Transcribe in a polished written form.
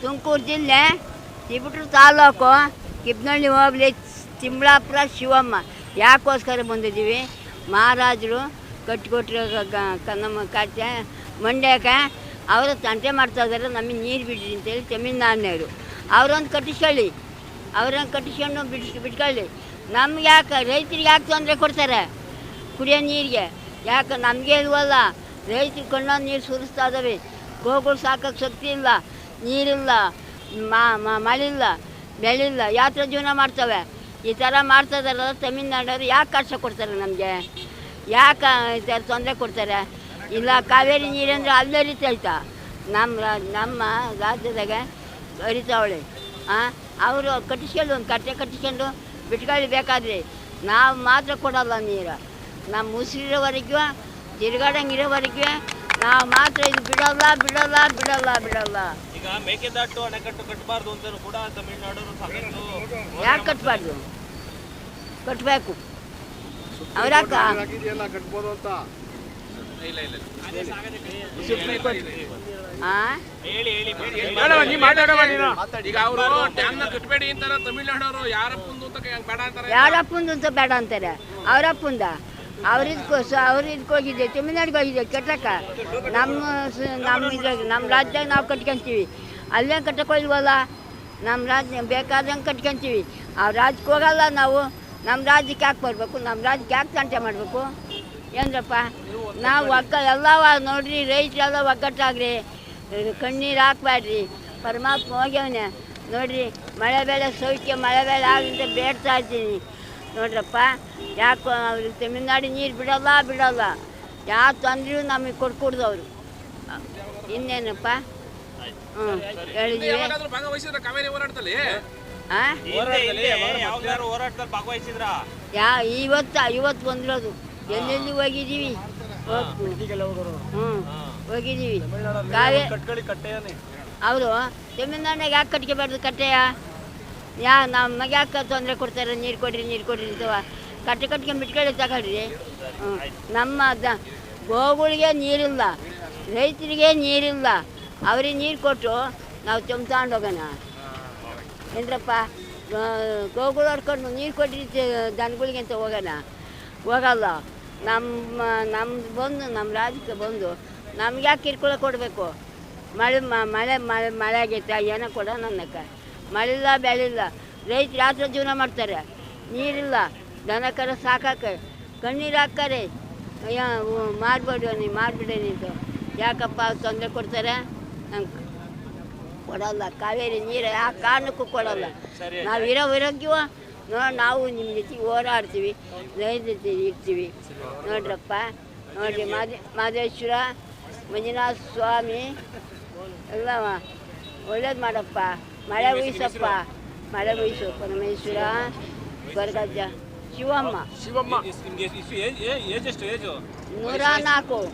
ತುಮಕೂರು ಜಿಲ್ಲೆ ತಿಪಟೂರು ತಾಲೂಕು ಕಿಬ್ನಳ್ಳಿ ಹೋಬಳಿ ತಿಮ್ಲಾಪುರ ಶಿವಮ್ಮ. ಯಾಕೋಸ್ಕರ ಬಂದಿದ್ದೀವಿ, ಮಹಾರಾಜರು ಕಟ್ಟಿಕೊಟ್ಟಿರೋ ನಮ್ಮ ಕಟ್ಟೆ ಮಂಡ್ಯಕ್ಕೆ ಅವರು ತಂಟೆ ಮಾಡ್ತಾಯಿದ್ದಾರೆ, ನಮಗೆ ನೀರು ಬಿಡ್ರಿ ಅಂತೇಳಿ ತಮಿಳ್ನಾಡಿನವರು. ಅವರೊಂದು ಕಟ್ಟಿಸ್ಕೊಳ್ಳಿ, ಅವ್ರೊಂದು ಕಟ್ಟಿಸ್ಕೊಂಡು ಬಿಟ್ಕೊಳ್ಳಿ. ನಮ್ಗೆ ಯಾಕೆ ರೈತರಿಗೆ ಯಾಕೆ ತೊಂದರೆ ಕೊಡ್ತಾರೆ ಕುಡಿಯೋ ನೀರಿಗೆ? ಯಾಕೆ ನಮಗೆ ಇಲ್ವಲ್ಲ, ರೈತರು ಕಣ್ಣೊಂದು ನೀರು ಸುರಿಸ್ತಾ ಇದ್ದಾವೆ. ಗೋಗಳು ಸಾಕೋಕ್ಕೆ ಶಕ್ತಿ ಇಲ್ಲ, ನೀರಿಲ್ಲ, ಮಳೆ ಇಲ್ಲ, ಬೆಳೆ ಇಲ್ಲ, ಯಾತ್ರ ಜೀವನ ಮಾಡ್ತವೆ. ಈ ಥರ ಮಾಡ್ತಾಯಿದಾರಲ್ಲ ತಮಿಳ್ನಾಡವರು. ಯಾಕೆ ಕಷ್ಟ ಕೊಡ್ತಾರೆ ನಮಗೆ? ಯಾಕೆ ಈ ಥರ ತೊಂದರೆ ಕೊಡ್ತಾರೆ? ಇಲ್ಲ ಕಾವೇರಿ ನೀರಂದರೆ ಅಲ್ಲಿ ಹರಿತೈತಾ? ನಮ್ಮ ರಾಜ್ಯದಾಗ ಹರಿತಾವಳೆ. ಅವರು ಕಟ್ಟಿಸ್ಕೊಂಡು ಒಂದು ಕಟ್ಟೆ ಕಟ್ಟಿಸ್ಕೊಂಡು ಬಿಟ್ಕೊಳ್ಳಿ ಬೇಕಾದ್ರೆ. ನಾವು ಮಾತ್ರ ಕೊಡೋಲ್ಲ ನೀರು. ನಮ್ಮ ಉಸಿರಿರೋವರೆಗೂ ತಿರುಗಾಡಂಗಿರೋವರೆಗೂ ನಾವು ಮಾತ್ರ ಇದು ಬಿಡೋಲ್ಲ ಬಿಡೋಲ್ಲ ಬಿಡೋಲ್ಲ ಬಿಡೋಲ್ಲ. ಈಗ ಮೇಕೆದಾಟು ಅಣೆಕಟ್ಟು ಕಟ್ಟಬಾರ್ದು ಅಂತ ಕೂಡ ತಮಿಳುನಾಡು ಸಾಕಷ್ಟು. ಯಾಕೆ ಕಟ್ಟಬಾರ್ದು? ಕಟ್ಟಬೇಕು. ಅವ್ರಾಕ ಕಟ್ಬೋದು ಅಂತ ಯಾರಪ್ಪಂದು ಅಂತ ಬೇಡ ಅಂತಾರೆ. ಅವರಪ್ಪಂದ ಅವ್ರು ಇದಕ್ಕೋಗಿದ್ದೆ, ತಮಿಳ್ನಾಡಿಗೆ ಹೋಗಿದ್ದೆ ಕಟ್ಟಕ್ಕ. ನಮ್ಮ ರಾಜ್ಯದಾಗ ನಾವು ಕಟ್ಕೊಂತೀವಿ, ಅಲ್ಲೇ ಕಟ್ಟಕ್ಕೋಲ್ವಲ್ಲ. ನಮ್ಮ ರಾಜ್ಯ ಬೇಕಾದಂಗೆ ಕಟ್ಕೊಂತೀವಿ. ಆ ರಾಜ್ಯಕ್ಕೆ ಹೋಗಲ್ಲ ನಾವು. ನಮ್ಮ ರಾಜ್ಯಕ್ಕೆ ಯಾಕೆ ಬರಬೇಕು? ನಮ್ಮ ರಾಜ್ಯಕ್ಕೆ ಯಾಕೆ ತಂಟೆ ಮಾಡಬೇಕು? ಏನರಪ್ಪ ನಾವು ಎಲ್ಲವ ನೋಡ್ರಿ, ರೈತರೆಲ್ಲ ಒಗ್ಗಟ್ಟಾಗ್ರಿ, ಕಣ್ಣೀರು ಹಾಕ್ಬೇಡ್ರಿ. ಪರಮಾತ್ಮ ಹೋಗ್ಯವನೆ ನೋಡ್ರಿ. ಮಳೆ ಬೆಳೆ ಸೌಖ್ಯ, ಮಳೆ ಬೆಳೆ ಆಗಂತ ಬೇಡ್ತಾ ಇದ್ದೀನಿ ನೋಡ್ರಪ್ಪ. ಯಾಕೆ ಅವ್ರಿಗೆ ತಮಿಳ್ನಾಡು ನೀರು ಬಿಡೋಲ್ಲ. ಯಾವ ತೊಂದ್ರೆಯೂ ನಮಗೆ ಕೊಡ್ಕೊಡ್ದವ್ರು. ಇನ್ನೇನಪ್ಪ ಹೇಳಿದ್ದೀವಿ. ಇವತ್ತು ಬಂದಿರೋದು. ಎಲ್ಲೆಲ್ಲಿ ಹೋಗಿದ್ದೀವಿ? ಹೋಗಿದ್ದೀವಿ. ಅವರು ತಮಿಳ್ನಾಡಿನಾಗ ಯಾಕೆ ಕಟ್ಕೋಬಾರ್ದು ಕಟ್ಟೆಯ? ನಮಗೆ ಯಾಕೆ ತೊಂದರೆ ಕೊಡ್ತಾರೆ? ನೀರು ಕೊಡ್ರಿ ಅಂತವ ಕಟ್ಕೊಂಡು ಬಿಟ್ಕೊಳ್ಳಿ ತಗೊಳ್ರಿ. ನಮ್ಮ ಗೋಗಳಿಗೆ ನೀರಿಲ್ಲ, ರೈತರಿಗೆ ನೀರಿಲ್ಲ. ಅವ್ರಿಗೆ ನೀರು ಕೊಟ್ಟು ನಾವು ತಗೊಂಡು ಹೋಗೋಣ ಏನ್ರಪ್ಪ? ಗೋಗಳು ಹೊಡ್ಕೊಂಡು ನೀರು ಕೊಡ್ರಿ ದನಗಳಿಗೆ ಅಂತ ಹೋಗಲ್ಲ. ನಮ್ಮ ರಾಜ್ಯಕ್ಕೆ ಬಂದು ನಮ್ಗೆ ಯಾಕೆ ಕಿರ್ಕೊಳ ಕೊಡಬೇಕು? ಮಳೆ ಆಗೈತೆ ಏನೋ ಕೊಡ ನನ್ನಕ್ಕೆ. ಮಳೆಯಿಲ್ಲ ಬೆಳೆಯಿಲ್ಲ, ರೈತರು ಯಾವ ಜೀವನ ಮಾಡ್ತಾರೆ? ನೀರಿಲ್ಲ, ದನ ಕರ ಸಾಕಾಕೆ ಕಣ್ಣೀರು ಹಾಕ್ತಾರೆ. ಮಾರ್ಬಿಡೇನಿ ಅಂತ ಯಾಕಪ್ಪ ತೊಂದರೆ ಕೊಡ್ತಾರೆ? ನಂಗೆ ಕೊಡಲ್ಲ. ಕಾವೇರಿ ನೀರು ಯಾವ ಕಾರಣಕ್ಕೂ ಕೊಡಲ್ಲ. ನಾವು ಇರೋಗ್ಯವ ನಾವು ನಿಮ್ಮ ಜೊತೆಗೆ ಹೋರಾಡ್ತೀವಿ, ರೈತ ಜೊತೆ ಇರ್ತೀವಿ ನೋಡ್ರಪ್ಪ. ನೋಡಿರಿ ಮಾದೇಶ್ವರ ಮಂಜುನಾಥ ಸ್ವಾಮಿ ಎಲ್ಲವ ಒಳ್ಳೇದು ಮಾಡಪ್ಪ. ಮಳೆ ಉಯಿಸಪ್ಪ, ಮಳೆ ಉಯಿಸು ಪರಮೇಶ್ವರ. ಬರ್ಗಜ್ಜ ಶಿವಮ್ಮ 104.